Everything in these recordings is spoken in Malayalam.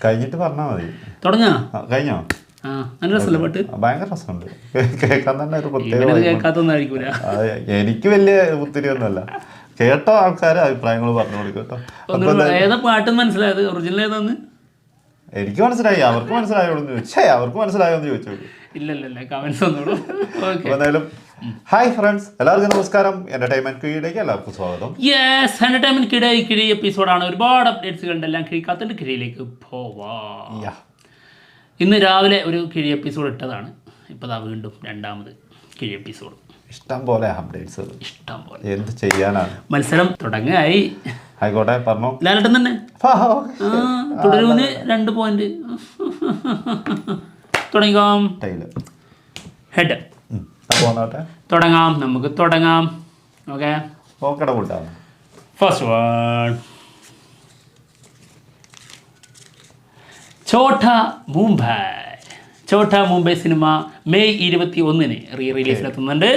കഴിഞ്ഞിട്ട് പറഞ്ഞാൽ മതി. കഴിഞ്ഞോ? നല്ല രസമല്ലേ പാട്ട്? ഭയങ്കര രസമുണ്ട് കേൾക്കാൻ തന്നെ ഒരു പ്രത്യേക. എനിക്ക് വലിയ ഒത്തിരിയൊന്നുമല്ല, കേട്ട ആൾക്കാരെ അഭിപ്രായങ്ങൾ പറഞ്ഞു കൊടുക്കട്ടോ. ഏതാ പാട്ടെന്ന് മനസ്സിലായത്? ഒറിജിനൽ ഏതാന്ന് എനിക്ക് മനസ്സിലായി, അവർക്ക് മനസ്സിലായോന്ന് ചോദിച്ചേ. അവർക്ക് മനസ്സിലായോന്ന് ചോദിച്ചു. ഇല്ലല്ല, കമന്റ്സ് ഒന്നുകൂടെ. എന്തായാലും ഹായ് ഫ്രണ്ട്സ്, എല്ലാവർക്കും നമസ്കാരം. എന്റർടൈൻമെന്റ് കിഴിയിലേക്ക് എല്ലാവർക്കും സ്വാഗതം. യെസ്, എന്റർടൈൻമെന്റ് കിഴി എപ്പിസോഡാണ്. ഒരുപാട് അപ്ഡേറ്റ്സുകളുണ്ട്, എല്ലാം കിഴിക്കാത്തതിന്റെ കിഴിയിലേക്ക് പോവാം. ഇന്ന് രാവിലെ ഒരു കിഴി എപ്പിസോഡ് ഇട്ടതാണ്. ഇപ്പോൾ വീണ്ടും രണ്ടാമത് കിഴി എപ്പിസോഡ്. ഇഷ്ടം പോലെ അപ്ഡേറ്റ്സ്, ഇഷ്ടം പോലെ. എന്ത് ചെയ്യാനാണ്? മത്സരം തുടങ്ങായി. ആയിക്കോട്ടെ, പറഞ്ഞു. ലാലേട്ടൻ തന്നെ തുടരുമെന്ന് 2 പോയിന്റ്. തുടങ്ങിക്കാം. ഹെഡ് തുടങ്ങാം, നമുക്ക് തുടങ്ങാം. Okay, first one. Chotta Mumbai cinema May 21 റിലീസിലെത്തുന്നുണ്ട്.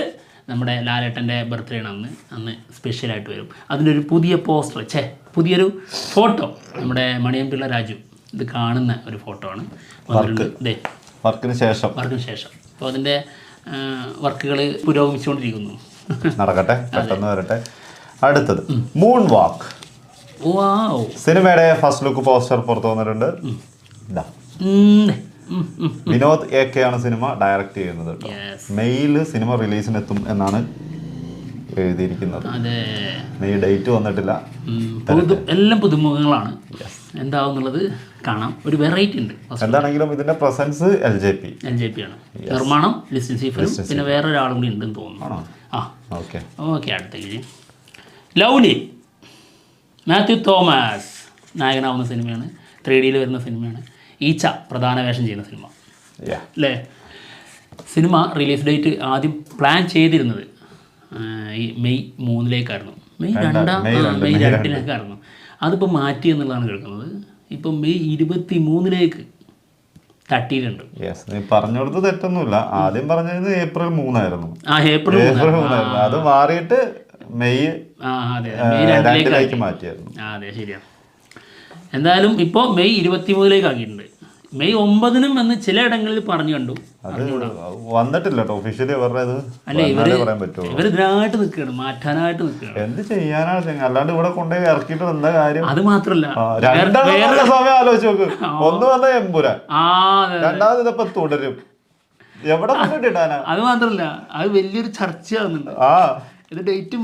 നമ്മുടെ ലാലേട്ടൻ്റെ ബർത്ത്ഡേ ആണ് അന്ന് സ്പെഷ്യലായിട്ട് വരും. അതിൻ്റെ ഒരു പുതിയ പോസ്റ്റർ, പുതിയൊരു ഫോട്ടോ നമ്മുടെ മണിയമ്പിള്ള രാജു ഇത് കാണുന്ന ഒരു ഫോട്ടോ ആണ് വർക്കിന് ശേഷം. അപ്പോൾ അതിൻ്റെ വർക്കുകൾ പുരോഗമിച്ചുകൊണ്ടിരിക്കുന്നു. നടക്കട്ടെ, പെട്ടെന്ന് വരട്ടെ. അടുത്തത് മൂൺ വാക്ക്. സിനിമയുടെ ഫസ്റ്റ് ലുക്ക് പോസ്റ്റർ പുറത്തു വന്നിട്ടുണ്ട്. വിനോദ് AK ആണ് സിനിമ ഡയറക്റ്റ് ചെയ്യുന്നത്. മെയ്യിൽ സിനിമ റിലീസിനെത്തും എന്നാണ് എഴുതിയിരിക്കുന്നത്. മെയ് ഡേറ്റ് വന്നിട്ടില്ല. എല്ലാം പുതുമുഖങ്ങളാണ്. എന്താവുന്നുള്ളത് കാണാം. ഒരു വെറൈറ്റി ഉണ്ട്. എന്താണെങ്കിലും ഇതിന്റെ പ്രസൻസ് LJP ആണ്. നിർമ്മാണം ലിസ്റ്റിൻ സ്റ്റീഫനും പിന്നെ വേറെ ഒരാളും കൂടി ഉണ്ടെന്ന് തോന്നുന്നു. ഓക്കെ, അടുത്തേക്ക് ലവ്ലി. മാത്യു തോമസ് നായകനാവുന്ന സിനിമയാണ്. 3D വരുന്ന സിനിമയാണ്. ഈച്ച പ്രധാന വേഷം ചെയ്യുന്ന സിനിമ അല്ലേ? സിനിമ റിലീസ് ഡേറ്റ് ആദ്യം പ്ലാൻ ചെയ്തിരുന്നത് ഈ മെയ് 3 മെയ് 2 അതിപ്പോൾ മാറ്റി എന്നുള്ളതാണ് കേൾക്കുന്നത്. ഇപ്പം മെയ് 23 തട്ടിയിട്ടുണ്ട്. പറഞ്ഞോടത്ത് തെറ്റൊന്നുമില്ല. ആദ്യം പറഞ്ഞത് ഏപ്രിൽ 3 ആയിരുന്നു. ഏപ്രിൽ 3 അത് മാറിയിട്ട് മെയ് 2 മാറ്റിയായിരുന്നു. അതെ, ശരിയാണ്. എന്തായാലും ഇപ്പോൾ മെയ് 23 ആക്കിയിട്ടുണ്ട്. മെയ് 9 എന്ന് ചിലയിടങ്ങളിൽ പറഞ്ഞു കണ്ടു. വന്നിട്ടില്ല ഒഫീഷ്യലി. അല്ലെ, ഇവര് ഇതിനായിട്ട് നിൽക്കുകയാണ്, മാറ്റാനായിട്ട് നിൽക്കുകയാണ്. എന്ത് ചെയ്യാനാണ്? അല്ലാണ്ട് ഇവിടെ കൊണ്ടുപോയി ഇറക്കിയിട്ട് എന്താ കാര്യം? അത് മാത്രല്ല, സമയം ആലോചിച്ച് നോക്ക്. ഒന്ന് വന്ന എമ്പുരാൻ, രണ്ടാമത് ഇതിപ്പോ തുടരും. എവിടെ കൊണ്ടിട്ടാനാ? അത് മാത്രല്ല, അത് വലിയൊരു ചർച്ചയാവുന്നുണ്ട്. ഇത് ഡേറ്റ്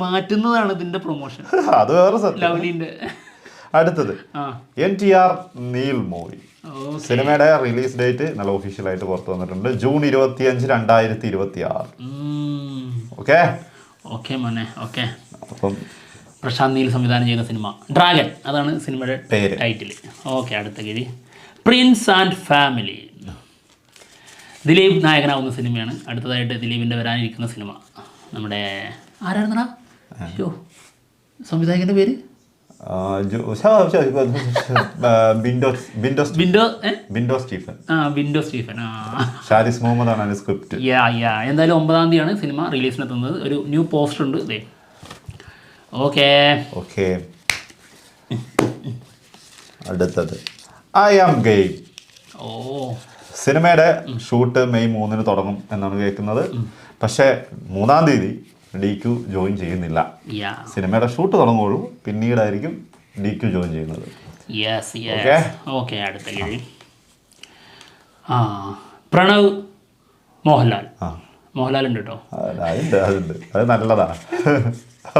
മാറ്റുന്നതാണ് ഇതിന്റെ പ്രൊമോഷൻ. അത് വേറെ സത്യം. ലവ്ലിന്റെ അടുത്തത് NTR നീൽ മൂവി. സിനിമയുടെ റിലീസ് ഡേറ്റ് നല്ല ഒഫീഷ്യലായിട്ട് പുറത്തു വന്നിട്ടുണ്ട്. ജൂൺ 25, 2026. അപ്പം പ്രശാന്ത് നീൽ സംവിധാനം ചെയ്യുന്ന സിനിമ ഡ്രാഗൺ, അതാണ് സിനിമയുടെ ടൈറ്റിൽ. ഓക്കെ, അടുത്ത കിഴി പ്രിൻസ് ആൻഡ് ഫാമിലി. ദിലീപ് നായകനാവുന്ന സിനിമയാണ്. അടുത്തതായിട്ട് ദിലീപിൻ്റെ വരാനിരിക്കുന്ന സിനിമ നമ്മുടെ ആരായിരുന്നടാ സംവിധായകൻ്റെ പേര്? ബിൻഡോ സ്റ്റീഫൻ. ഷാരിസ് മുഹമ്മദ് ആണ് സ്ക്രിപ്റ്റ്. എന്തായാലും 9 തീയതിയാണ് സിനിമ റിലീസിനെത്തുന്നത്. ഒരു ന്യൂ പോസ്റ്റർ ഉണ്ട്. ഓക്കെ, അടുത്തത് ഐ ആം ഗെയിം. സിനിമയുടെ ഷൂട്ട് മെയ് 3 തുടങ്ങും എന്നാണ് കേൾക്കുന്നത്. പക്ഷേ 3 തീയതി DQ ജോയിൻ ചെയ്യുന്നില്ല. സിനിമയുടെ ഷൂട്ട് തുടങ്ങുള്ളൂ, പിന്നീടായിരിക്കും DQ ജോയിൻ ചെയ്യുന്നത്. അടുത്ത പ്രണവ് മോഹൻലാൽ ഉണ്ട് കേട്ടോ. അതുണ്ട്, അത് നല്ലതാ.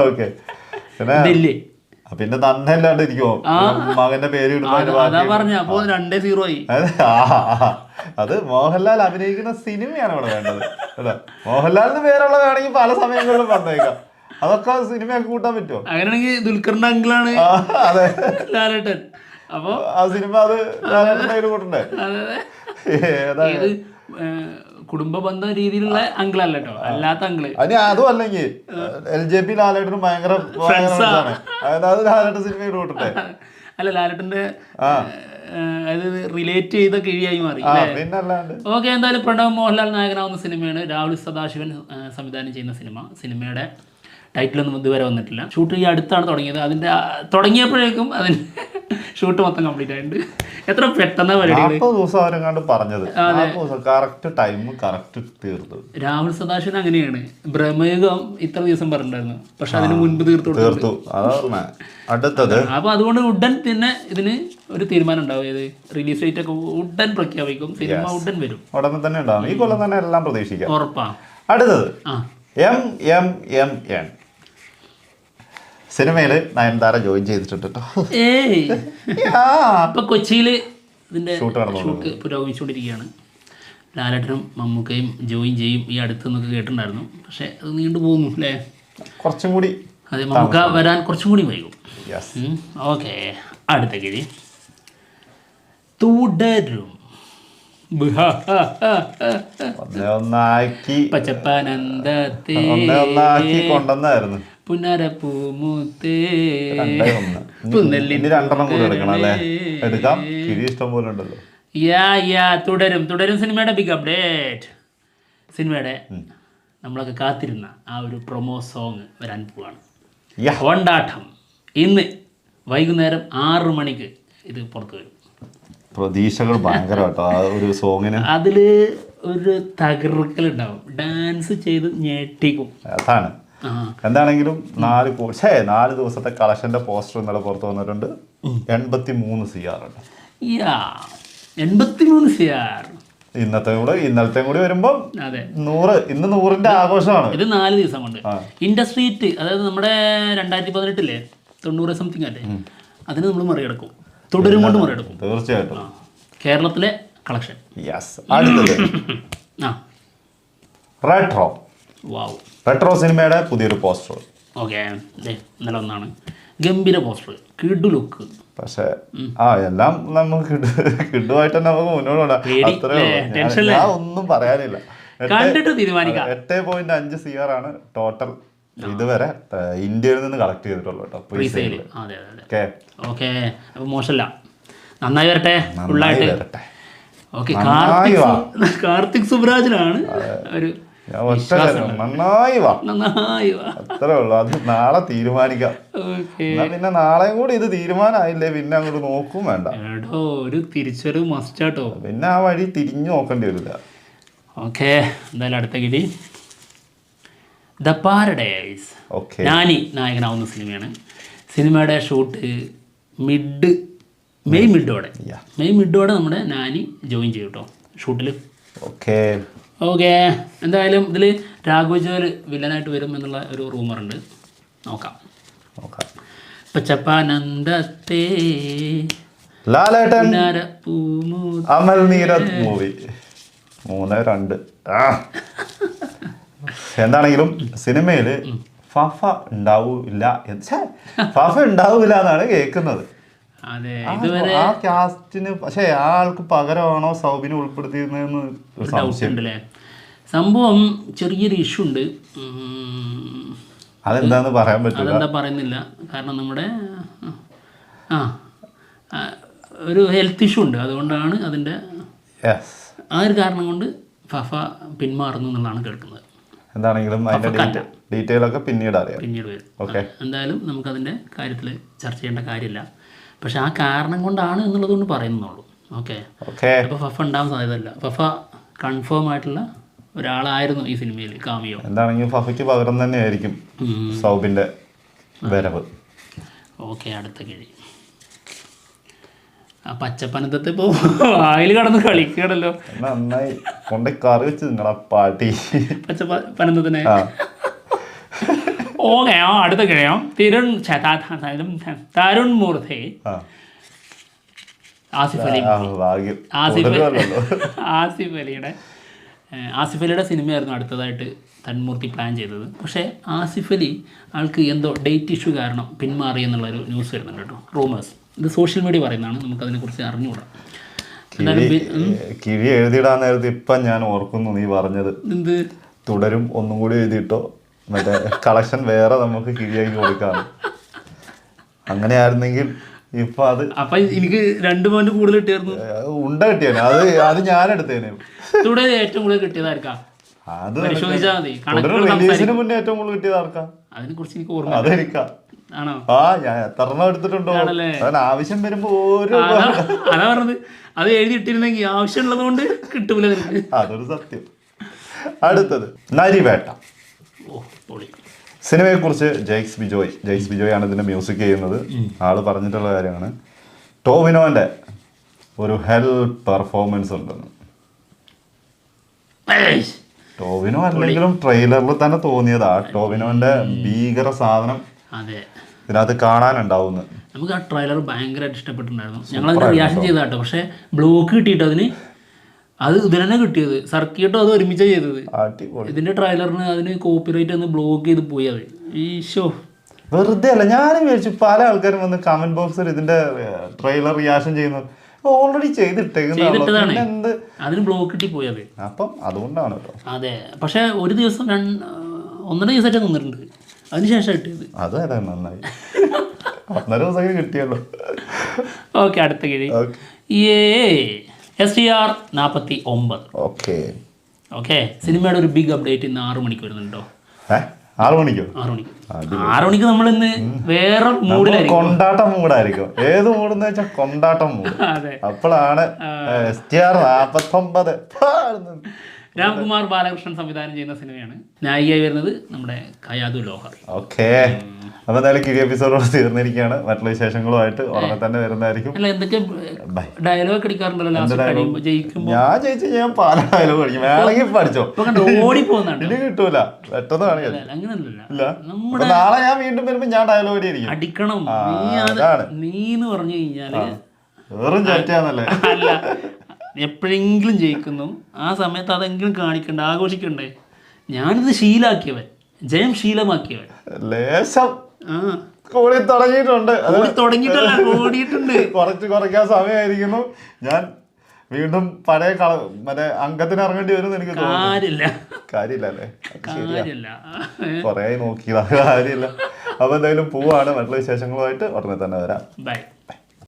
ഓക്കെ, പിന്നെ നന്നല്ലാണ്ട് ഇരിക്കുമോ മകന്റെ പേര്? അത് മോഹൻലാൽ അഭിനയിക്കുന്ന സിനിമയാണ് ഇവിടെ വേണ്ടത്. മോഹൻലാലിന് പേരുള്ള വേണമെങ്കിൽ പല സമയങ്ങളിലും വന്നേക്കാം. അതൊക്കെ സിനിമയൊക്കെ കൂട്ടാൻ പറ്റുമോ? അങ്ങനെയാണെങ്കിൽ ദുൽഖറിന്റെ അങ്കിളാണ് ലാലേട്ടൻ. അപ്പൊ ആ സിനിമ അത് ലാലേട്ടൻ പേര് കൂട്ടണ്ടേ? കുടുംബ ബന്ധ രീതിയിലുള്ള അങ്കിളല്ല കേട്ടോ, അല്ലാത്ത അങ്കിള്. അതും അല്ലെങ്കിൽ LJP ലാലേട്ടനും ഭയങ്കര അതായത് ലാലേട്ടൻ സിനിമയിൽ കൂട്ടട്ടെ. അല്ല, ലാലേട്ടന്റെ അതായത് റിലേറ്റ് ചെയ്ത കിഴിയായി മാറി. ഓക്കെ, എന്തായാലും പ്രണവ് മോഹൻലാൽ നായകനാവുന്ന സിനിമയാണ്. രാഹുൽ സദാശിവൻ സംവിധാനം ചെയ്യുന്ന സിനിമയുടെ ടൈറ്റിലൊന്നും ഇതുവരെ വന്നിട്ടില്ല. ഷൂട്ട് ഈ അടുത്താണ് തുടങ്ങിയത്. അതിൻ്റെ തുടങ്ങിയപ്പോഴേക്കും അതിന് ഷൂട്ട് മൊത്തം കംപ്ലീറ്റ് ആയിട്ടുണ്ട്. എത്ര പെട്ടെന്ന് പരിപാടികൾ. 40 ദിവസം അവരെങ്ങാണ്ട് പറഞ്ഞത്. കറക്റ്റ് ടൈം കറക്റ്റ് തീർത്തു. രാഹുൽ സദാശിവൻ അങ്ങനെയാണ്. ബ്രഹ്മയുഗം ഇത്ര ദിവസം പറഞ്ഞിട്ടുണ്ടായിരുന്നു, പക്ഷെ അതിന് മുൻപ് തീർത്തു. അടുത്തത് അപ്പൊ അതുകൊണ്ട് ഉടൻ തന്നെ ഇതിന് ഒരു തീരുമാനം ഉണ്ടാവും. ഏത് റിലീസ് ഡേറ്റ് ഒക്കെ ഉടൻ പ്രഖ്യാപിക്കും. സിനിമ ഉടൻ വരും. ഉടനെ തന്നെ ഉണ്ടാവും. ഈ കൊല്ലം തന്നെ എല്ലാം പ്രതീക്ഷിക്കാം. ഉറപ്പാ. അടുത്തത് MMMN സിനിമയില് നയൻതാര ജോയിൻ ചെയ്തിട്ടുണ്ട് കേട്ടോ. ഇപ്പൊ കൊച്ചിയില് ഇതിന്റെ ഷൂട്ട് പുരോഗമിച്ചുകൊണ്ടിരിക്കുകയാണ്. ലാലേട്ടനും മമ്മൂക്കയും ജോയിൻ ചെയ്യും ഈ അടുത്തെന്നൊക്കെ കേട്ടിട്ടുണ്ടായിരുന്നു. പക്ഷെ അത് നീണ്ടു പോകുന്നു അല്ലേ? കുറച്ചും കൂടി. അതെ, മമ്മൂക്ക വരാൻ കുറച്ചും കൂടി വൈകും. ഓക്കെ, അടുത്ത കിഴി തുടരും. പച്ചപ്പാനന്ദത്തെ കൊണ്ടുവന്നായിരുന്നു. പുനരപ്പൂമുത്തേ തുടരും സിനിമയുടെ ബിഗ് അപ്ഡേറ്റ്. സിനിമയുടെ നമ്മളൊക്കെ കാത്തിരുന്ന ആ ഒരു പ്രൊമോ സോങ് വരാൻ പോവാണ്. കൊണ്ടാട്ടം. ഇന്ന് വൈകുന്നേരം 6 മണിക്ക് ഇത് പുറത്തു വരും. പ്രതീക്ഷകൾ ഭയങ്കരമായിട്ടോ ആ ഒരു സോങ്ങിന്. അതില് ഒരു തകർക്കലുണ്ടാവും. ഡാൻസ് ചെയ്ത് ഞെട്ടിക്കും. അതാണ്. എന്താണെങ്കിലും 4 ദിവസത്തെ കളക്ഷന്റെ പോസ്റ്റർ ഇന്നലെ പുറത്തു വന്നിട്ടുണ്ട്. 83 CR ഉണ്ട്. 83 CR. ഇന്നലത്തെ കൂടി വരുമ്പോ 100. ഇന്ന് 100ന്റെ ആഘോഷമാണ്. ഇത് 4 ദിവസം കൊണ്ട് ഇൻഡസ്ട്രീറ്റ്, അതായത് നമ്മുടെ 2018 90 സംതിങ് അല്ലേ, അതിന് നമ്മൾ മറികടക്കും. തുടരും കൊണ്ട് മറികടക്കും തീർച്ചയായിട്ടും. കേരളത്തിലെ കളക്ഷൻ. അടുത്തത് റെട്രോ സിനിമയുടെ പുതിയൊരു പോസ്റ്റർ. ഓക്കെ, ഇന്നലെ ഒന്നാണ്. ഗംഭീര പോസ്റ്റർ, കിഡു ലുക്ക്. പക്ഷെ എല്ലാം നമുക്ക് കിഡുമായിട്ട് തന്നെ നമുക്ക് മുന്നോട്ട് പോകണം. ഞാൻ ഒന്നും പറയാനില്ല. കണ്ടിട്ട് തീരുമാനിക്കാം. 8.5 CR ആണ് ടോട്ടൽ ഇതുവരെ ഇന്ത്യയിൽ നിന്ന് കളക്ട് ചെയ്തിട്ടുള്ളൂ കേട്ടോ. ഓക്കെ, അപ്പോൾ മോശമല്ല, നന്നായി വരട്ടെ. ഫുള്ളായിട്ട് ഓക്കെ. കാർത്തിക് സുബ്രാജിനാണ് ഒരു നന്നായി വാ. അത്രേ ഉള്ളൂ. അത് നാളെ തീരുമാനിക്കാം. പിന്നെ നാളെയും കൂടി ഇത് തീരുമാനമായില്ലേ പിന്നെ അങ്ങോട്ട് നോക്കും വേണ്ട. ഒരു തിരിച്ചൊരു മസ്റ്റാട്ടോ. പിന്നെ ആ വഴി തിരിഞ്ഞു നോക്കേണ്ടി വരില്ല. ഓക്കെ, എന്തായാലും അടുത്ത കിടി ദ പാരഡൈസ്. നാനി നായകനാവുന്ന സിനിമയാണ്. സിനിമയുടെ ഷൂട്ട് മെയ് മിഡോടെ നമ്മുടെ നാനി ജോയിൻ ചെയ്യും കേട്ടോ ഷൂട്ടിൽ. ഓക്കെ, എന്തായാലും ഇതിൽ രാഘവജോൽ വില്ലനായിട്ട് വരും എന്നുള്ള ഒരു റൂമറുണ്ട്. നോക്കാം. പച്ചപ്പാനന്ദത്തെ ലാലേട്ടൻ അമൽ നീരദ് മൂവി 3-2. എന്താണെങ്കിലും സിനിമയിൽ ഫഫ ഉണ്ടാവില്ല എന്നാണ് കേൾക്കുന്നത്. ആ കാസ്റ്റിന്. പക്ഷെ ആ ആൾക്ക് പകരമാണോ സൗബിനെ ഉൾപ്പെടുത്തിയിരുന്നതെന്ന് സംശയമുണ്ടല്ലേ? സംഭവം ചെറിയൊരു ഇഷ്യൂ ഉണ്ട്. അതെന്താന്ന് പറയാൻ പറ്റില്ല. അതെന്താ പറയുന്നില്ല. കാരണം നമ്മുടെ ഒരു ഹെൽത്ത് ഇഷ്യൂ ഉണ്ട്. അതുകൊണ്ടാണ് അതിൻ്റെ ആ ഒരു കാരണം കൊണ്ട് ഫഫ പിന്മാറുന്നു എന്നുള്ളതാണ് കേൾക്കുന്നത്. എന്താണെങ്കിലും അതിൻ്റെ ഡീറ്റെയിൽ ഒക്കെ പിന്നീട് വരും. എന്തായാലും നമുക്കതിൻ്റെ കാര്യത്തിൽ ചർച്ച ചെയ്യേണ്ട കാര്യമില്ല. പക്ഷെ ആ കാരണം കൊണ്ടാണ് എന്നുള്ളതുകൊണ്ട് പറയുന്നുള്ളൂ. ഓക്കെ, അപ്പോൾ ഫഫ ഉണ്ടാവാൻ സാധ്യതയില്ല. ഫഫ കൺഫേം ആയിട്ടുള്ള ഒരാളായിരുന്നു ഈ സിനിമയിൽ കാമിയോ. എന്താണെങ്കിലും ഫഫയ്ക്ക് പകരം തന്നെ ആയിരിക്കും സൗബിൻ്റെ വരവ്. ഓക്കെ, അടുത്ത കിഴി ആ പച്ചപ്പനന്തത്തെ ഇപ്പോൾ വായിൽ കടന്ന് കളിക്കണല്ലോ. നന്നായി കൊണ്ട് കറി വെച്ച് നിങ്ങളാ പാട്ടി പച്ചപ്പനന്തത്തിനെ. ഓക്കെ, അടുത്ത കിഴയോ തരുൺ മൂർത്തി. ആസിഫ് അലിയുടെ സിനിമയായിരുന്നു അടുത്തതായിട്ട് തന്മൂർത്തി പ്ലാൻ ചെയ്തത്. പക്ഷേ ആസിഫ് അലി ആൾക്ക് എന്തോ ഡേറ്റ് ഇഷ്യൂ കാരണം പിന്മാറി എന്നുള്ളൊരു ന്യൂസ് വരുന്നുണ്ട് കേട്ടോ. റൂമേഴ്സ്, ഇത് സോഷ്യൽ മീഡിയ പറയുന്നതാണ്, നമുക്കതിനെക്കുറിച്ച് അറിഞ്ഞുകൂടാം. കിഴി എഴുതിയിടാൻ നേരത്തെ ഇപ്പം ഞാൻ ഓർക്കുന്നു നീ പറഞ്ഞത്. എന്ത് തുടരും ഒന്നും കൂടി എഴുതിയിട്ടോ, മറ്റേ കളക്ഷൻ വേറെ നമുക്ക് കിഴിയാക്കി കൊടുക്കാം. അങ്ങനെയായിരുന്നെങ്കിൽ ഇപ്പൊ അത് അപ്പൊ എനിക്ക് 2 പോയിന്റ് കൂടുതൽ കിട്ടിയായിരുന്നു. ഉണ്ട കിട്ടിയാൽ അത് ഞാൻ എടുത്തേനെ. തുടരെ ഏറ്റവും കൂടുതൽ കിട്ടിയതായിരിക്കാം. അത് റിലീസിന് മുന്നേ ഏറ്റവും കൂടുതൽ കിട്ടിയത് ആർക്കാ? അതിനെക്കുറിച്ച് എനിക്ക് ഓർമ്മ അതെനിക്കാ. ആണോ? ആ ഞാൻ എത്രണ്ണം എടുത്തിട്ടുണ്ടോ, അതിന് ആവശ്യം വരുമ്പോ ഓരോ അതാ പറഞ്ഞത്, അത് എഴുതിയിട്ടിരുന്നെങ്കിൽ ആവശ്യമുള്ളത് കൊണ്ട് കിട്ടൂല നിനക്ക്. അതൊരു സത്യം. അടുത്തത് നരിവേട്ട. ഓ പൊളി. സിനിമയെ കുറിച്ച് ജെയ്ക്സ് ബിജോയ് ആണ് ഇതിന്റെ മ്യൂസിക് ചെയ്യുന്നത്. ആള് പറഞ്ഞിട്ടുള്ള കാര്യമാണ് ടോവിനോന്റെ ഒരു ഹെൽ പെർഫോമൻസ് ഉണ്ടെന്ന്. ടോവിനോ അല്ലെങ്കിലും ട്രെയിലറിൽ തന്നെ തോന്നിയതാ ടോവിനോന്റെ ഭീകര സാധനം അതെ ഇതിനകത്ത് കാണാനുണ്ടാവുന്നു. നമുക്ക് ആ ട്രെയിലർ ഭയങ്കരമായിട്ട് ഇഷ്ടപ്പെട്ടിട്ടുണ്ടായിരുന്നു. ഞങ്ങളതിന് റിയാക്ഷൻ ചെയ്താട്ടോ, പക്ഷെ ബ്ലോക്ക് കിട്ടിയിട്ടോ അതിന്. അത് ഇതിനെ കിട്ടിയത് സർക്കിട്ടോ അത് ഒരുമിച്ചാണ് ചെയ്തത്. ഇതിന്റെ ട്രെയിലറിന് അതിന് കോപ്പിറൈറ്റ് ഒന്ന് ബ്ലോക്ക് ചെയ്ത് പോയി. അത് ഈശോ വെറുതെ അല്ല, ഞാനും വിചാരിച്ചു പല ആൾക്കാരും വന്ന് കമന്റ് ബോക്സിൽ ഇതിന്റെ ട്രെയിലർ റിയാക്ഷൻ ചെയ്യുന്നത് ഓൾറെഡി ചെയ്തിട്ടേക്കുന്നത് എന്ത് അതിന് ബ്ലോക്ക് കിട്ടി പോയി. അത് അപ്പം അതുകൊണ്ടാണ് കേട്ടോ. അതെ, പക്ഷെ ഒരു ദിവസം 1.5 ദിവസമായിട്ട് നിന്നിട്ടുണ്ട്, അതിനുശേഷം കിട്ടിയത്. അത് നന്നായി 1.5 ദിവസം കിട്ടിയല്ലോ. ഓക്കെ, അടുത്ത കിഴി STR 49. ഓക്കെ, സിനിമയുടെ ഒരു ബിഗ് അപ്ഡേറ്റ് ഇന്ന് 6 മണിക്ക് വരുന്നുണ്ടോ? 6 മണിക്കോ? 6 മണിക്ക് നമ്മളിന്ന് വേറെ മൂഡിലായിരിക്കും. കൊണ്ടാട്ടം മൂടായിരിക്കും. ഏത് മൂടെന്ന് വെച്ചാൽ കൊണ്ടാട്ടം മൂഡ്. അപ്പോഴാണ് STR 49. രാംകുമാർ ബാലകൃഷ്ണൻ സംവിധാനം ചെയ്യുന്ന സിനിമയാണ്. നായികയായി വരുന്നത് നമ്മുടെ കയാതു ലോഹർ. ഓക്കെ, അപ്പൊ എന്തായാലും കിഴി എപ്പിസോഡോട് തീർന്നിരിക്കുകയാണ്. മറ്റുള്ള വിശേഷങ്ങളുമായിട്ട് ഉടനെ തന്നെ വരുന്നതായിരിക്കും. അല്ല, എന്തൊക്കെ ഡയലോഗ് അടിക്കാറുണ്ടല്ലോ ഞാൻ ജയിച്ചു, ഞാൻ പല ഡയലോഗ് അടിക്കും. വേണമെങ്കിൽ പഠിച്ചോ, ഓടി പോകുന്നുണ്ട്. ഇനി കിട്ടൂല, പെട്ടെന്ന് കാണില്ല. അങ്ങനെയല്ല, നാളെ ഞാൻ വീണ്ടും വരുമ്പോ ഞാൻ ഡയലോഗ് അടിയിരിക്കും. അടിക്കണം നീന്ന് പറഞ്ഞു കഴിഞ്ഞാല് വെറും ചേറ്റാന്നല്ലേ. അല്ല, എപ്പോഴെങ്കിലും ജയിക്കുന്നു, ആ സമയത്ത് അതെങ്കിലും കാണിക്കണ്ടേ, ആഘോഷിക്കണ്ടേ. ഞാനിത് ശീലാക്കിയവൻ, ജയം ശീലമാക്കിയവൻ. ലേശം കൂടി തുടങ്ങിയിട്ടുണ്ട്. കുറച്ച് കുറയ്ക്കാൻ സമയമായിരിക്കുന്നു. ഞാൻ വീണ്ടും പഴയ മറ്റേ അംഗത്തിന് ഇറങ്ങേണ്ടി വരും എനിക്ക് തോന്നുന്നു. കാര്യമില്ലല്ലേ, കൊറേ നോക്കിയതാ, കാര്യമില്ല. അപ്പൊ എന്തായാലും പോവാണ്. മറ്റുള്ള വിശേഷങ്ങളുമായിട്ട് ഉടനെ തന്നെ വരാം. ബൈ.